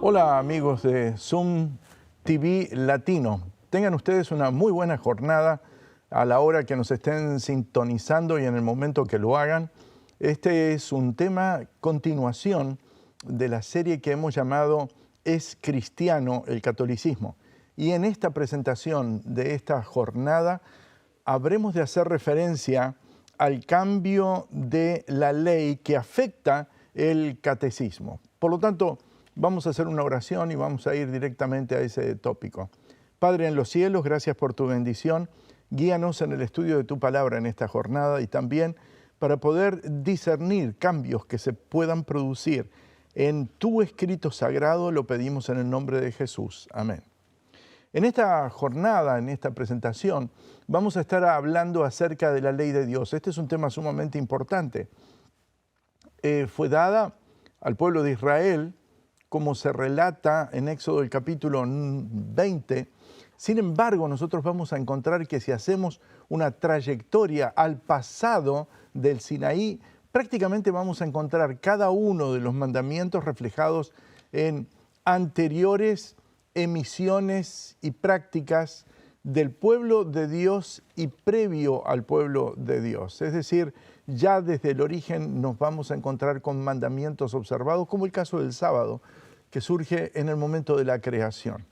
Hola amigos de Zoom TV Latino. Tengan ustedes una muy buena jornada a la hora que nos estén sintonizando y en el momento que lo hagan. Este es un tema continuación de la serie que hemos llamado ¿Es cristiano el catolicismo? Y en esta presentación de esta jornada habremos de hacer referencia al cambio de la ley que afecta el catecismo. Por lo tanto, vamos a hacer una oración y vamos a ir directamente a ese tópico. Padre en los cielos, gracias por tu bendición. Guíanos en el estudio de tu palabra en esta jornada y también para poder discernir cambios que se puedan producir en tu escrito sagrado, lo pedimos en el nombre de Jesús. Amén. En esta jornada, en esta presentación, vamos a estar hablando acerca de la ley de Dios. Este es un tema sumamente importante. Fue dada al pueblo de Israel, como se relata en Éxodo el capítulo 20. Sin embargo, nosotros vamos a encontrar que si hacemos una trayectoria al pasado del Sinaí, prácticamente vamos a encontrar cada uno de los mandamientos reflejados en anteriores emisiones y prácticas del pueblo de Dios y previo al pueblo de Dios. Es decir, ya desde el origen nos vamos a encontrar con mandamientos observados, como el caso del sábado, que surge en el momento de la creación.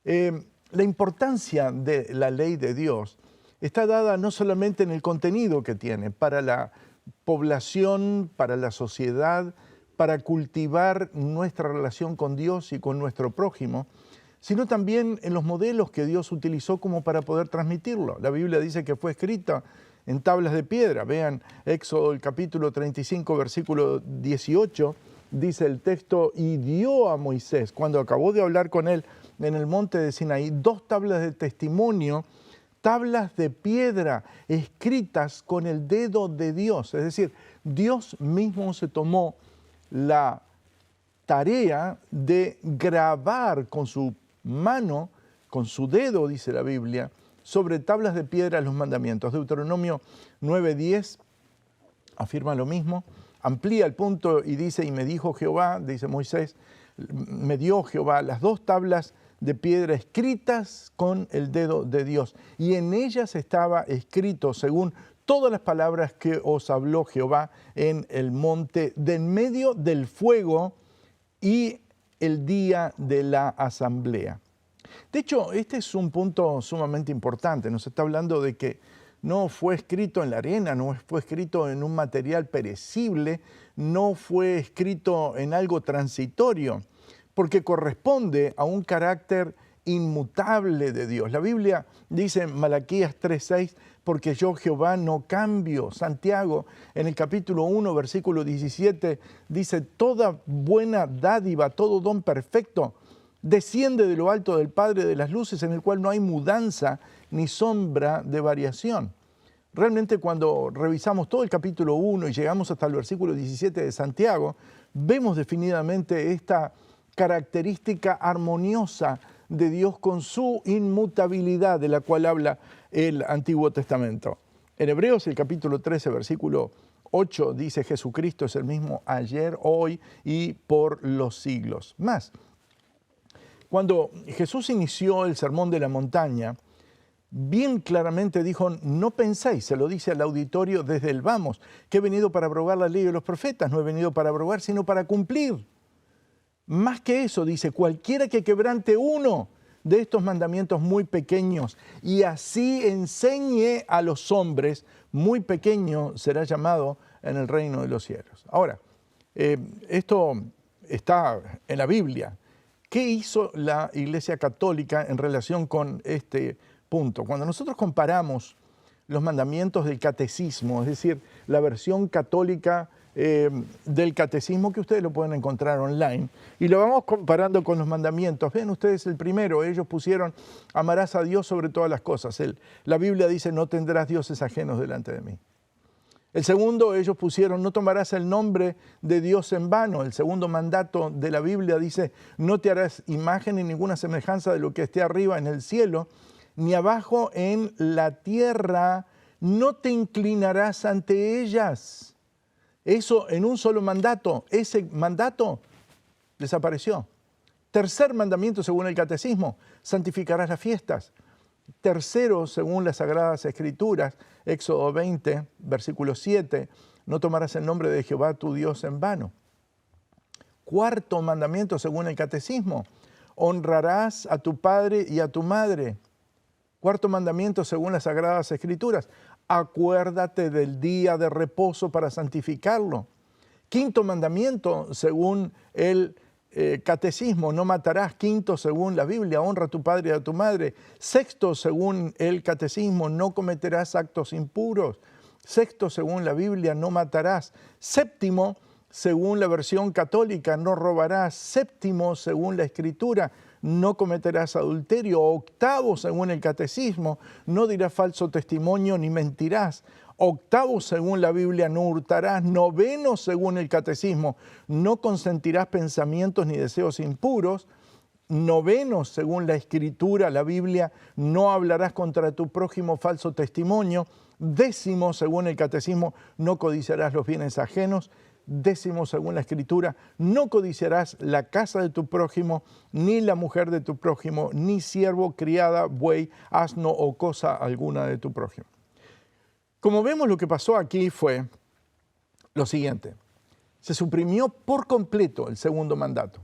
La importancia de la ley de Dios está dada no solamente en el contenido que tiene para la población, para la sociedad, para cultivar nuestra relación con Dios y con nuestro prójimo, sino también en los modelos que Dios utilizó como para poder transmitirlo. La Biblia dice que fue escrita en tablas de piedra. Vean Éxodo el capítulo 35, versículo 18, dice el texto, y dio a Moisés, cuando acabó de hablar con él en el monte de Sinaí, 2 tablas de testimonio, tablas de piedra escritas con el dedo de Dios. Es decir, Dios mismo se tomó la tarea de grabar con su mano, con su dedo, dice la Biblia, sobre tablas de piedra los mandamientos. Deuteronomio 9:10 afirma lo mismo, amplía el punto y dice, y me dijo Jehová, dice Moisés, me dio Jehová las 2 tablas de piedra escritas con el dedo de Dios, y en ellas estaba escrito según todas las palabras que os habló Jehová en el monte de en medio del fuego y el día de la asamblea. De hecho, este es un punto sumamente importante. Nos está hablando de que no fue escrito en la arena, no fue escrito en un material perecible, no fue escrito en algo transitorio, porque corresponde a un carácter inmutable de Dios. La Biblia dice en Malaquías 3:6, porque yo Jehová no cambio. Santiago en el capítulo 1, versículo 17, dice, toda buena dádiva, todo don perfecto, desciende de lo alto del Padre de las luces, en el cual no hay mudanza ni sombra de variación. Realmente cuando revisamos todo el capítulo 1 y llegamos hasta el versículo 17 de Santiago, vemos definitivamente esta característica armoniosa de Dios con su inmutabilidad de la cual habla el Antiguo Testamento. En Hebreos, el capítulo 13, versículo 8, dice Jesucristo es el mismo ayer, hoy y por los siglos. Más, cuando Jesús inició el Sermón de la Montaña, bien claramente dijo, no penséis, se lo dice al auditorio desde el vamos, que he venido para abrogar la ley de los profetas, no he venido para abrogar, sino para cumplir. Más que eso, dice, cualquiera que quebrante uno de estos mandamientos muy pequeños y así enseñe a los hombres, muy pequeño será llamado en el reino de los cielos. Ahora, esto está en la Biblia. ¿Qué hizo la Iglesia Católica en relación con este punto? Cuando nosotros comparamos los mandamientos del catecismo, es decir, la versión católica del catecismo, que ustedes lo pueden encontrar online, y lo vamos comparando con los mandamientos. Ven ustedes el primero, ellos pusieron, amarás a Dios sobre todas las cosas. La Biblia dice, no tendrás dioses ajenos delante de mí. El segundo, ellos pusieron, no tomarás el nombre de Dios en vano. El segundo mandato de la Biblia dice, no te harás imagen ni ninguna semejanza de lo que esté arriba en el cielo, ni abajo en la tierra, no te inclinarás ante ellas. Eso en un solo mandato, ese mandato desapareció. Tercer mandamiento según el catecismo, santificarás las fiestas. Tercero, según las Sagradas Escrituras, Éxodo 20, versículo 7, no tomarás el nombre de Jehová tu Dios en vano. Cuarto mandamiento según el catecismo, honrarás a tu padre y a tu madre. Cuarto mandamiento según las Sagradas Escrituras, acuérdate del día de reposo para santificarlo. Quinto mandamiento según el catecismo, no matarás. Quinto según la Biblia, honra a tu padre y a tu madre. Sexto según el catecismo, no cometerás actos impuros. Sexto según la Biblia, no matarás. Séptimo según la versión católica, no robarás. Séptimo según la Escritura, no cometerás adulterio. Octavo según el catecismo, no dirás falso testimonio ni mentirás. Octavo según la Biblia, no hurtarás. Noveno según el catecismo, no consentirás pensamientos ni deseos impuros. Noveno según la Escritura, la Biblia, no hablarás contra tu prójimo falso testimonio. Décimo según el catecismo, no codiciarás los bienes ajenos. Décimo según la Escritura, no codiciarás la casa de tu prójimo, ni la mujer de tu prójimo, ni siervo, criada, buey, asno o cosa alguna de tu prójimo. Como vemos, lo que pasó aquí fue lo siguiente. Se suprimió por completo el segundo mandato.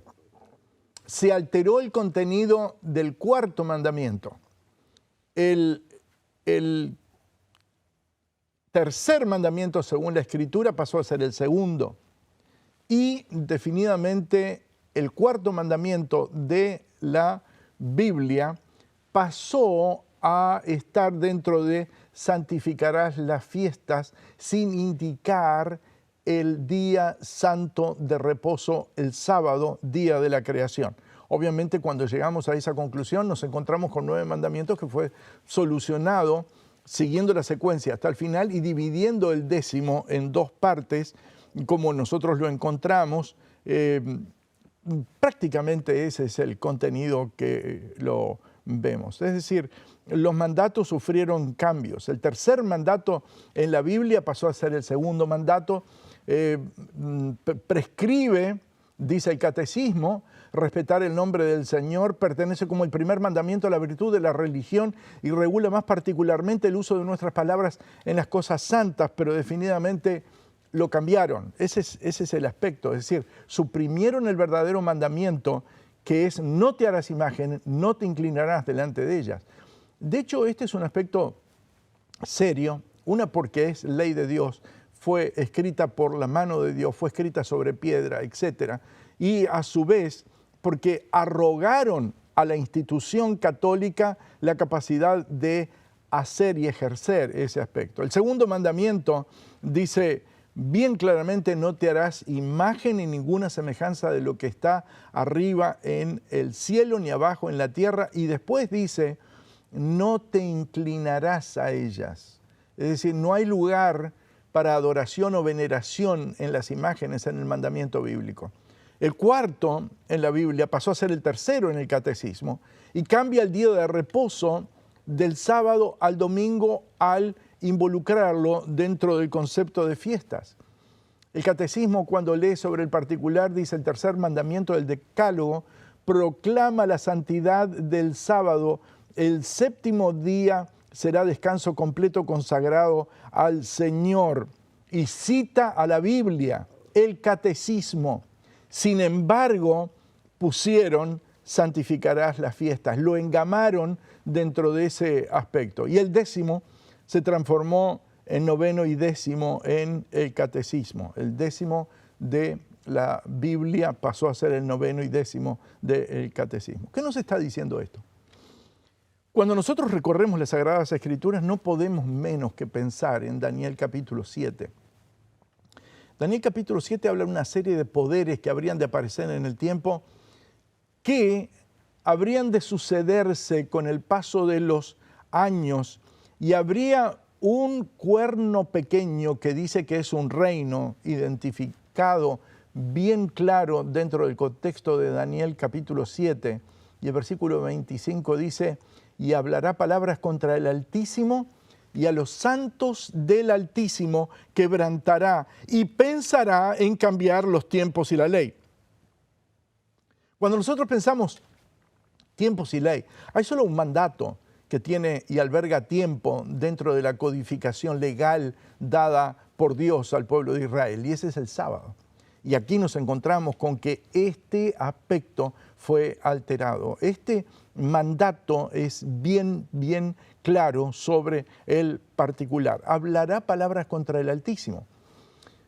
Se alteró el contenido del cuarto mandamiento. El tercer mandamiento, según la Escritura, pasó a ser el segundo. Y definidamente el cuarto mandamiento de la Biblia pasó a estar dentro de santificarás las fiestas, sin indicar el día santo de reposo, el sábado, día de la creación. Obviamente, cuando llegamos a esa conclusión, nos encontramos con 9 mandamientos que fue solucionado siguiendo la secuencia hasta el final y dividiendo el décimo en 2 partes, como nosotros lo encontramos. Prácticamente ese es el contenido que lo vemos. Es decir, los mandatos sufrieron cambios. El tercer mandato en la Biblia pasó a ser el segundo mandato. Prescribe, dice el catecismo, respetar el nombre del Señor, pertenece como el primer mandamiento a la virtud de la religión y regula más particularmente el uso de nuestras palabras en las cosas santas, pero definitivamente lo cambiaron. Ese es el aspecto, es decir, suprimieron el verdadero mandamiento, que es no te harás imagen, no te inclinarás delante de ellas. De hecho, este es un aspecto serio, una porque es ley de Dios, fue escrita por la mano de Dios, fue escrita sobre piedra, etc. Y a su vez, porque arrogaron a la institución católica la capacidad de hacer y ejercer ese aspecto. El segundo mandamiento dice bien claramente, no te harás imagen ni ninguna semejanza de lo que está arriba en el cielo ni abajo en la tierra. Y después dice, no te inclinarás a ellas. Es decir, no hay lugar para adoración o veneración en las imágenes en el mandamiento bíblico. El cuarto en la Biblia pasó a ser el tercero en el catecismo y cambia el día de reposo del sábado al domingo al involucrarlo dentro del concepto de fiestas. El catecismo, cuando lee sobre el particular, dice el tercer mandamiento del Decálogo, proclama la santidad del sábado. El séptimo día será descanso completo consagrado al Señor. Y cita a la Biblia, el catecismo. Sin embargo, pusieron santificarás las fiestas. Lo engamaron dentro de ese aspecto. Y el décimo se transformó en noveno y décimo en el catecismo. El décimo de la Biblia pasó a ser el noveno y décimo del catecismo. ¿Qué nos está diciendo esto? Cuando nosotros recorremos las Sagradas Escrituras no podemos menos que pensar en Daniel capítulo 7. Daniel capítulo 7 habla de una serie de poderes que habrían de aparecer en el tiempo que habrían de sucederse con el paso de los años y habría un cuerno pequeño que dice que es un reino identificado bien claro dentro del contexto de Daniel capítulo 7 y el versículo 25 dice, y hablará palabras contra el Altísimo y a los santos del Altísimo quebrantará y pensará en cambiar los tiempos y la ley. Cuando nosotros pensamos tiempos y ley, hay solo un mandato que tiene y alberga tiempo dentro de la codificación legal dada por Dios al pueblo de Israel, y ese es el sábado. Y aquí nos encontramos con que este aspecto fue alterado. Este mandato es bien claro sobre el particular. Hablará palabras contra el Altísimo.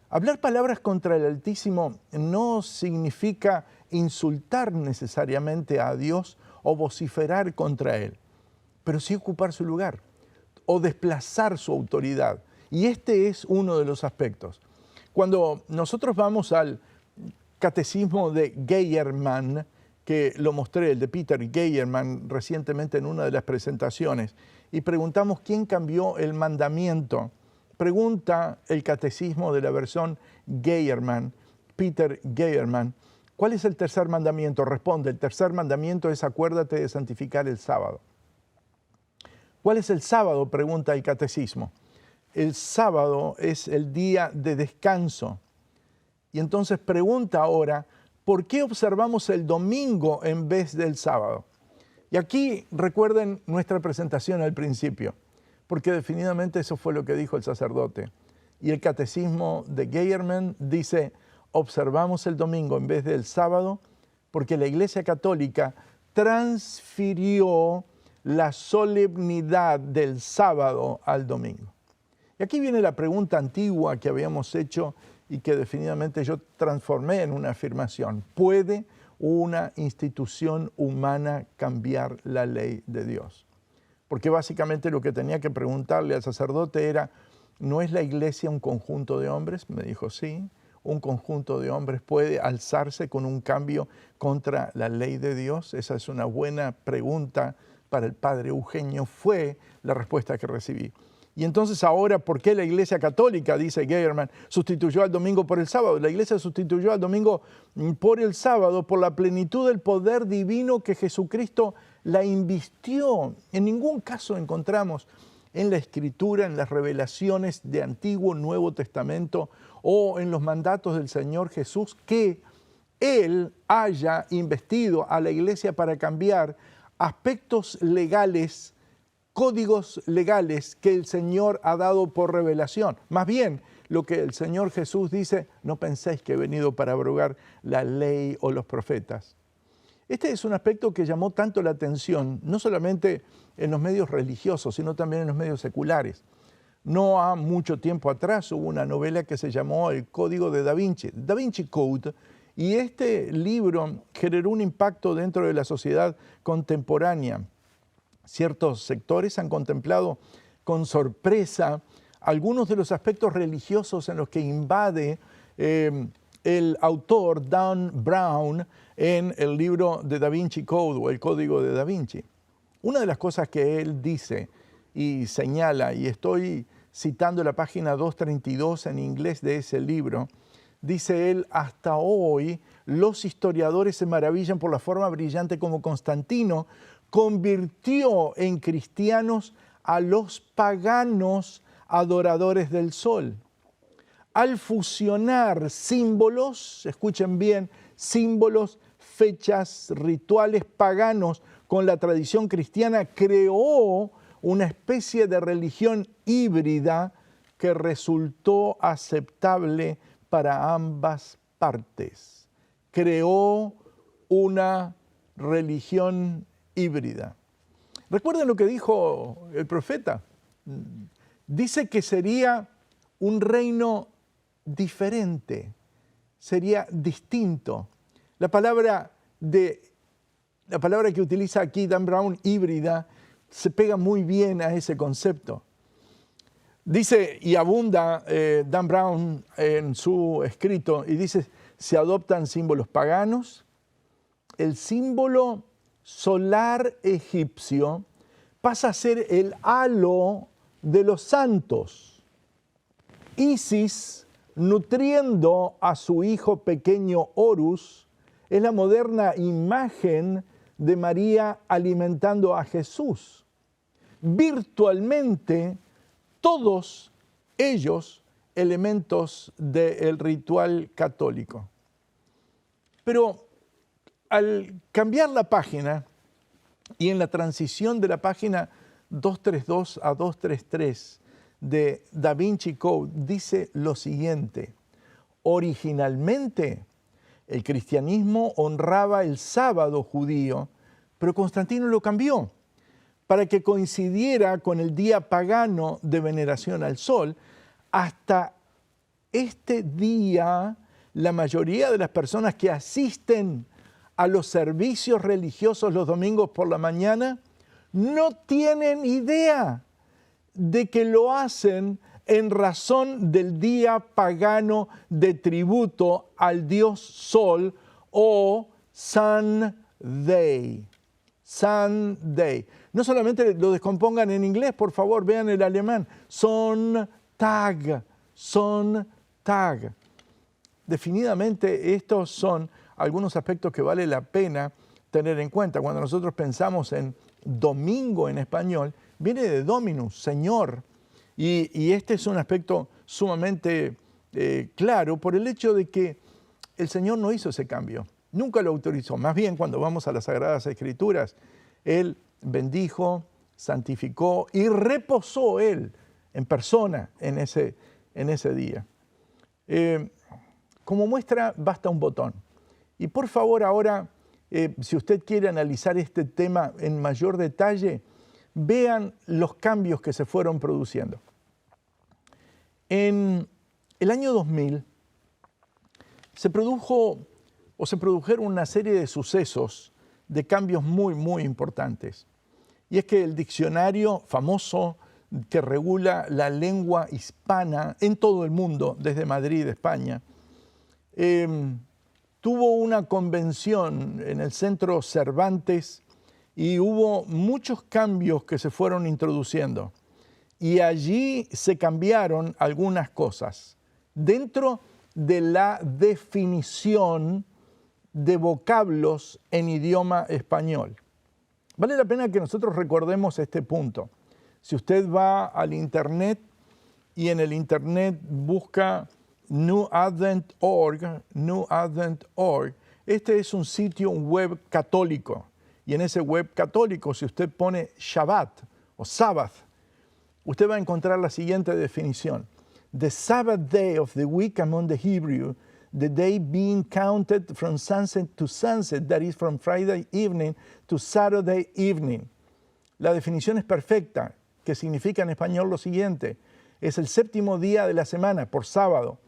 Hablar palabras contra el Altísimo no significa insultar necesariamente a Dios o vociferar contra Él, pero sí ocupar su lugar o desplazar su autoridad. Y este es uno de los aspectos. Cuando nosotros vamos al catecismo de Geiermann, que lo mostré, el de Peter Geiermann, recientemente en una de las presentaciones, y preguntamos quién cambió el mandamiento, pregunta el catecismo de la versión Geiermann, Peter Geiermann, ¿cuál es el tercer mandamiento? Responde, el tercer mandamiento es acuérdate de santificar el sábado. ¿Cuál es el sábado? Pregunta el catecismo. El sábado es el día de descanso. Y entonces pregunta ahora, ¿por qué observamos el domingo en vez del sábado? Y aquí recuerden nuestra presentación al principio, porque definitivamente eso fue lo que dijo el sacerdote. Y el catecismo de Geiermann dice, observamos el domingo en vez del sábado, porque la Iglesia Católica transfirió la solemnidad del sábado al domingo. Y aquí viene la pregunta antigua que habíamos hecho y que definitivamente yo transformé en una afirmación. ¿Puede una institución humana cambiar la ley de Dios? Porque básicamente lo que tenía que preguntarle al sacerdote era, ¿no es la iglesia un conjunto de hombres? Me dijo, sí, un conjunto de hombres puede alzarse con un cambio contra la ley de Dios. Esa es una buena pregunta para el padre Eugenio, fue la respuesta que recibí. Y entonces ahora, ¿por qué la Iglesia Católica, dice Geiermann, sustituyó al domingo por el sábado? La Iglesia sustituyó al domingo por el sábado por la plenitud del poder divino que Jesucristo la invistió. En ningún caso encontramos en la Escritura, en las revelaciones de Antiguo, Nuevo Testamento o en los mandatos del Señor Jesús que Él haya investido a la Iglesia para cambiar aspectos legales, códigos legales que el Señor ha dado por revelación. Más bien, lo que el Señor Jesús dice, no penséis que he venido para abrogar la ley o los profetas. Este es un aspecto que llamó tanto la atención, no solamente en los medios religiosos, sino también en los medios seculares. No ha mucho tiempo atrás hubo una novela que se llamó El Código de Da Vinci, Da Vinci Code, y este libro generó un impacto dentro de la sociedad contemporánea. Ciertos sectores han contemplado con sorpresa algunos de los aspectos religiosos en los que invade el autor Dan Brown en el libro de Da Vinci Code o el Código de Da Vinci. Una de las cosas que él dice y señala, y estoy citando la página 232 en inglés de ese libro, dice él, hasta hoy los historiadores se maravillan por la forma brillante como Constantino convirtió en cristianos a los paganos adoradores del sol. Al fusionar símbolos, escuchen bien, símbolos, fechas, rituales paganos con la tradición cristiana, creó una especie de religión híbrida que resultó aceptable para ambas partes. Creó una religión híbrida. Recuerden lo que dijo el profeta. Dice que sería un reino diferente, sería distinto. La palabra que utiliza aquí Dan Brown, híbrida, se pega muy bien a ese concepto. Dice y abunda Dan Brown en su escrito y dice, se adoptan símbolos paganos. El símbolo solar egipcio pasa a ser el halo de los santos. Isis, nutriendo a su hijo pequeño Horus, es la moderna imagen de María alimentando a Jesús. Virtualmente, todos ellos elementos del ritual católico. Pero al cambiar la página y en la transición de la página 232 a 233 de Da Vinci Code, dice lo siguiente: originalmente el cristianismo honraba el sábado judío, pero Constantino lo cambió para que coincidiera con el día pagano de veneración al sol. Hasta este día, la mayoría de las personas que asisten a los servicios religiosos los domingos por la mañana no tienen idea de que lo hacen en razón del día pagano de tributo al dios Sol, o Sunday. Sunday. No solamente lo descompongan en inglés, por favor, vean el alemán. Sonntag. Sonntag. Definitivamente estos son algunos aspectos que vale la pena tener en cuenta. Cuando nosotros pensamos en domingo en español, viene de Dominus, Señor. Y este es un aspecto sumamente claro por el hecho de que el Señor no hizo ese cambio. Nunca lo autorizó. Más bien, cuando vamos a las Sagradas Escrituras, Él bendijo, santificó y reposó Él en persona en ese día. Como muestra, basta un botón. Y por favor, ahora, si usted quiere analizar este tema en mayor detalle, vean los cambios que se fueron produciendo. En el año 2000 se produjeron una serie de sucesos, de cambios muy, muy importantes. Y es que el diccionario famoso que regula la lengua hispana en todo el mundo, desde Madrid, España, tuvo una convención en el Centro Cervantes y hubo muchos cambios que se fueron introduciendo. Y allí se cambiaron algunas cosas dentro de la definición de vocablos en idioma español. Vale la pena que nosotros recordemos este punto. Si usted va al Internet y en el Internet busca newadvent.org, este es un sitio web católico. Y en ese web católico, si usted pone Shabbat o Sabbath, usted va a encontrar la siguiente definición. The Sabbath day of the week among the Hebrew, the day being counted from sunset to sunset, that is from Friday evening to Saturday evening. La definición es perfecta, que significa en español lo siguiente: es el séptimo día de la semana, por sábado,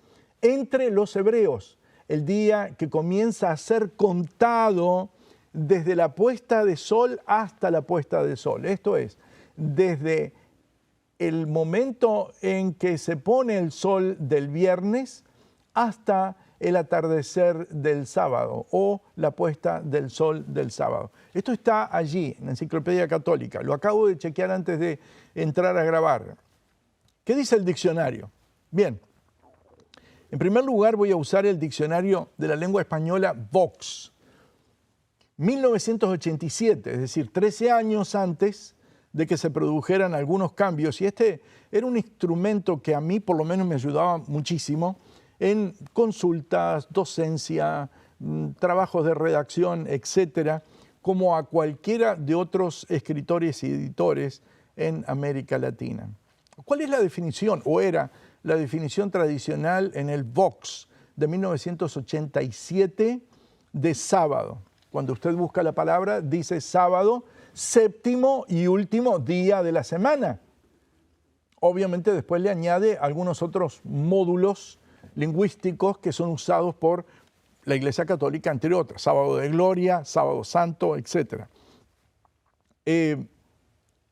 entre los hebreos, el día que comienza a ser contado desde la puesta de sol hasta la puesta de sol. Esto es, desde el momento en que se pone el sol del viernes hasta el atardecer del sábado o la puesta del sol del sábado. Esto está allí en la Enciclopedia Católica. Lo acabo de chequear antes de entrar a grabar. ¿Qué dice el diccionario? Bien, en primer lugar voy a usar el diccionario de la lengua española Vox. 1987, es decir, 13 años antes de que se produjeran algunos cambios. Y este era un instrumento que a mí por lo menos me ayudaba muchísimo en consultas, docencia, trabajos de redacción, etcétera, como a cualquiera de otros escritores y editores en América Latina. ¿Cuál es la definición, o era la definición tradicional en el Vox de 1987 de sábado? Cuando usted busca la palabra, dice sábado, séptimo y último día de la semana. Obviamente después le añade algunos otros módulos lingüísticos que son usados por la Iglesia Católica, entre otras, sábado de gloria, sábado santo, etc.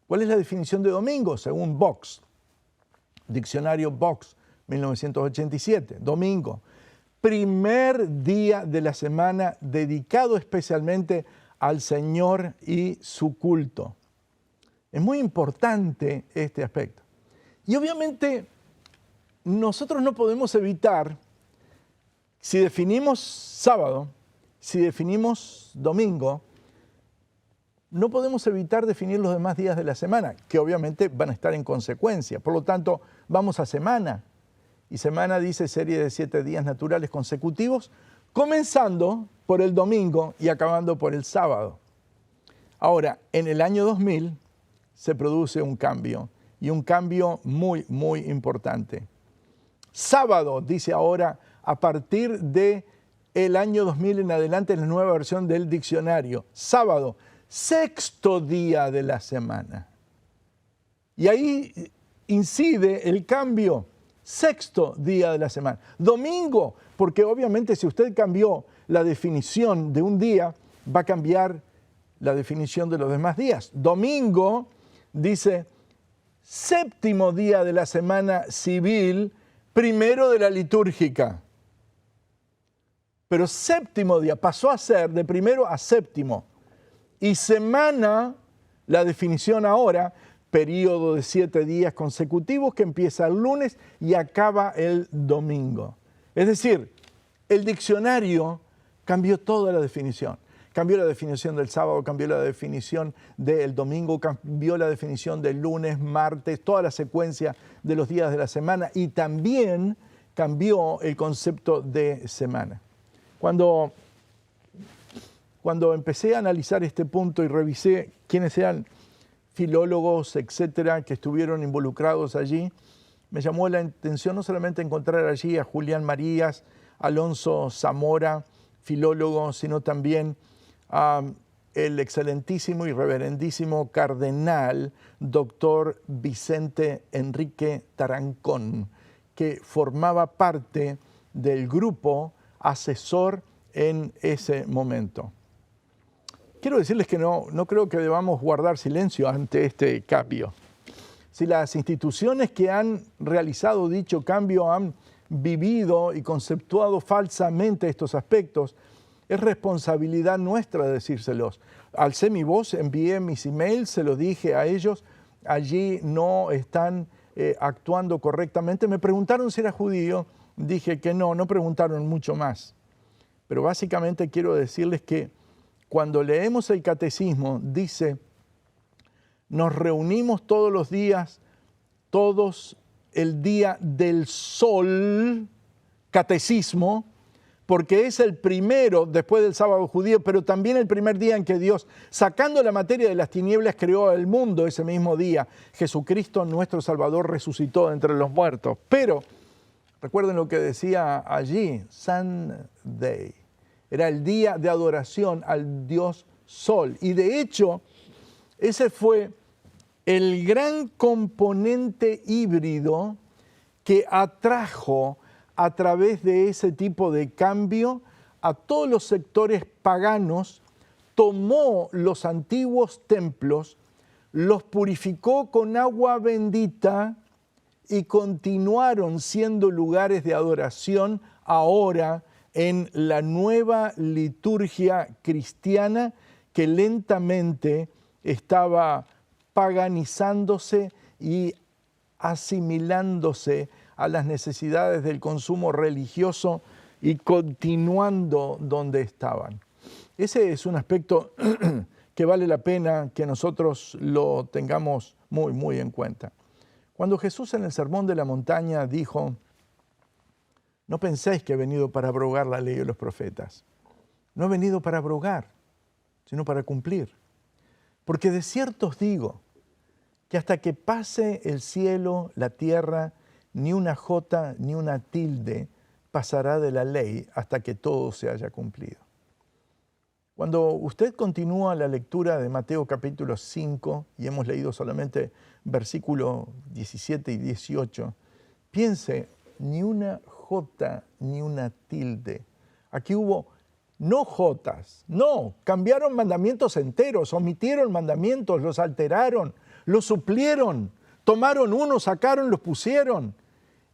¿Cuál es la definición de domingo? Según Vox, diccionario Vox, 1987, domingo, primer día de la semana dedicado especialmente al Señor y su culto. Es muy importante este aspecto. Y obviamente nosotros no podemos evitar, si definimos sábado, si definimos domingo, no podemos evitar definir los demás días de la semana, que obviamente van a estar en consecuencia. Por lo tanto, vamos a semana. Y semana dice serie de 7 días naturales consecutivos, comenzando por el domingo y acabando por el sábado. Ahora, en el año 2000 se produce un cambio, y un cambio muy, muy importante. Sábado, dice ahora, a partir de el año 2000 en adelante, en la nueva versión del diccionario. Sábado, sexto día de la semana. Y ahí incide el cambio, sexto día de la semana. Domingo, porque obviamente si usted cambió la definición de un día, va a cambiar la definición de los demás días. Domingo, dice, séptimo día de la semana civil, primero de la litúrgica. Pero séptimo día pasó a ser de primero a séptimo. Y semana, la definición ahora, periodo de 7 días consecutivos que empieza el lunes y acaba el domingo. Es decir, el diccionario cambió toda la definición. Cambió la definición del sábado, cambió la definición del domingo, cambió la definición del lunes, martes, toda la secuencia de los días de la semana, y también cambió el concepto de semana. Cuando empecé a analizar este punto y revisé quiénes eran filólogos, etcétera, que estuvieron involucrados allí, me llamó la atención no solamente encontrar allí a Julián Marías, Alonso Zamora, filólogo, sino también el excelentísimo y reverendísimo cardenal doctor Vicente Enrique Tarancón, que formaba parte del grupo asesor en ese momento. Quiero decirles que no creo que debamos guardar silencio ante este cambio. Si las instituciones que han realizado dicho cambio han vivido y conceptuado falsamente estos aspectos, es responsabilidad nuestra decírselos. Alcé mi voz, envié mis emails, se los dije a ellos, allí no están actuando correctamente. Me preguntaron si era judío, dije que no preguntaron mucho más. Pero básicamente quiero decirles que cuando leemos el catecismo, dice, nos reunimos todos los días, todos el día del sol, catecismo, porque es el primero después del sábado judío, pero también el primer día en que Dios, sacando la materia de las tinieblas, creó el mundo ese mismo día. Jesucristo, nuestro Salvador, resucitó entre los muertos. Pero, recuerden lo que decía allí, Sunday. Era el día de adoración al Dios Sol. Y de hecho, ese fue el gran componente híbrido que atrajo a través de ese tipo de cambio a todos los sectores paganos, tomó los antiguos templos, los purificó con agua bendita y continuaron siendo lugares de adoración ahora en la nueva liturgia cristiana que lentamente estaba paganizándose y asimilándose a las necesidades del consumo religioso y continuando donde estaban. Ese es un aspecto que vale la pena que nosotros lo tengamos muy, muy en cuenta. Cuando Jesús en el Sermón de la Montaña dijo, no penséis que he venido para abrogar la ley de los profetas. No he venido para abrogar, sino para cumplir. Porque de cierto os digo que hasta que pase el cielo, la tierra, ni una jota ni una tilde pasará de la ley hasta que todo se haya cumplido. Cuando usted continúa la lectura de Mateo capítulo 5, y hemos leído solamente versículos 17 y 18, piense, ni una jota ni una tilde. Aquí hubo no jotas, no, cambiaron mandamientos enteros, omitieron mandamientos, los alteraron, los suplieron, tomaron uno, sacaron, los pusieron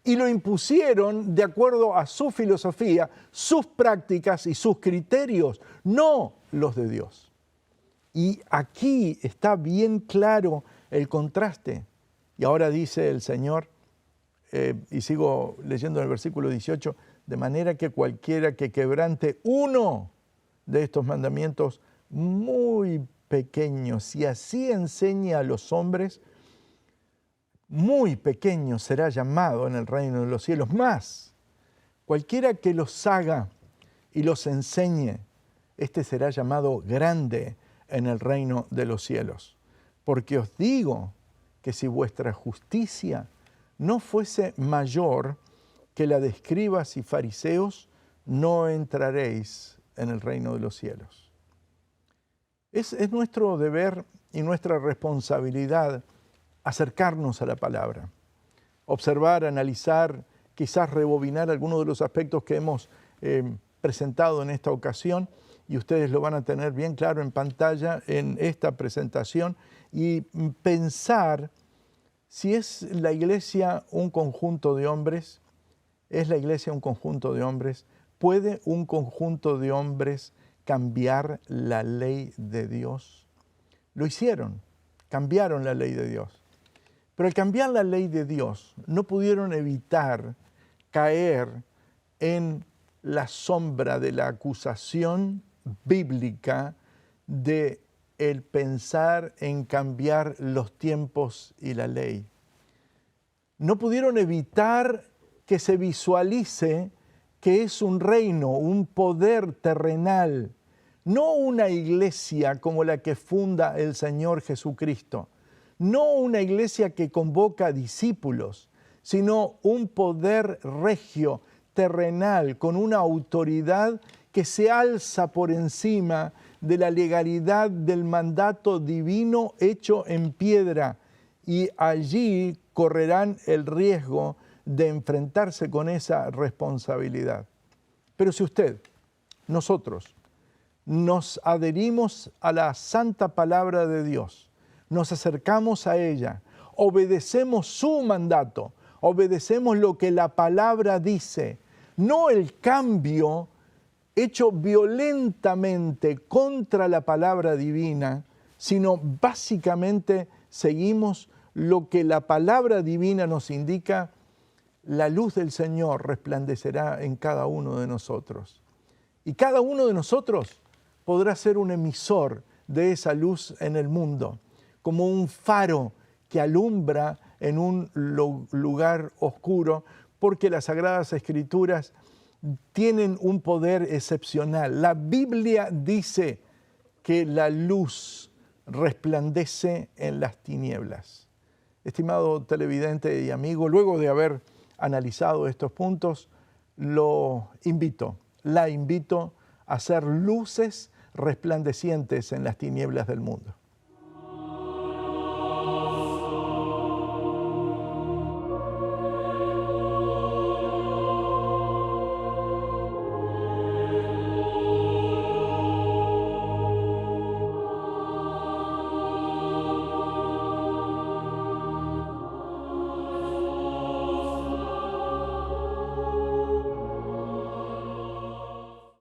y lo impusieron de acuerdo a su filosofía, sus prácticas y sus criterios, no los de Dios. Y aquí está bien claro el contraste. Y ahora dice el Señor, y sigo leyendo en el versículo 18, de manera que cualquiera que quebrante uno de estos mandamientos muy pequeños y así enseña a los hombres, muy pequeño será llamado en el reino de los cielos. Más, cualquiera que los haga y los enseñe, este será llamado grande en el reino de los cielos. Porque os digo que si vuestra justicia no fuese mayor que la de escribas y fariseos, no entraréis en el reino de los cielos. Es nuestro deber y nuestra responsabilidad acercarnos a la palabra, observar, analizar, quizás rebobinar algunos de los aspectos que hemos presentado en esta ocasión, y ustedes lo van a tener bien claro en pantalla en esta presentación, y pensar si es la iglesia un conjunto de hombres. ¿Es la iglesia un conjunto de hombres? ¿Puede un conjunto de hombres cambiar la ley de Dios? Lo hicieron, cambiaron la ley de Dios. Pero al cambiar la ley de Dios, no pudieron evitar caer en la sombra de la acusación bíblica de el pensar en cambiar los tiempos y la ley. No pudieron evitar que se visualice que es un reino, un poder terrenal, no una iglesia como la que funda el Señor Jesucristo, no una iglesia que convoca discípulos, sino un poder regio, terrenal, con una autoridad que se alza por encima de la legalidad del mandato divino hecho en piedra, y allí correrán el riesgo de enfrentarse con esa responsabilidad. Pero si nosotros, nos adherimos a la santa palabra de Dios, nos acercamos a ella, obedecemos su mandato, obedecemos lo que la palabra dice, no el cambio hecho violentamente contra la palabra divina, sino básicamente seguimos lo que la palabra divina nos indica, la luz del Señor resplandecerá en cada uno de nosotros. Y cada uno de nosotros podrá ser un emisor de esa luz en el mundo, como un faro que alumbra en un lugar oscuro, porque las Sagradas Escrituras tienen un poder excepcional. La Biblia dice que la luz resplandece en las tinieblas. Estimado televidente y amigo, luego de haber analizado estos puntos, la invito a ser luces resplandecientes en las tinieblas del mundo.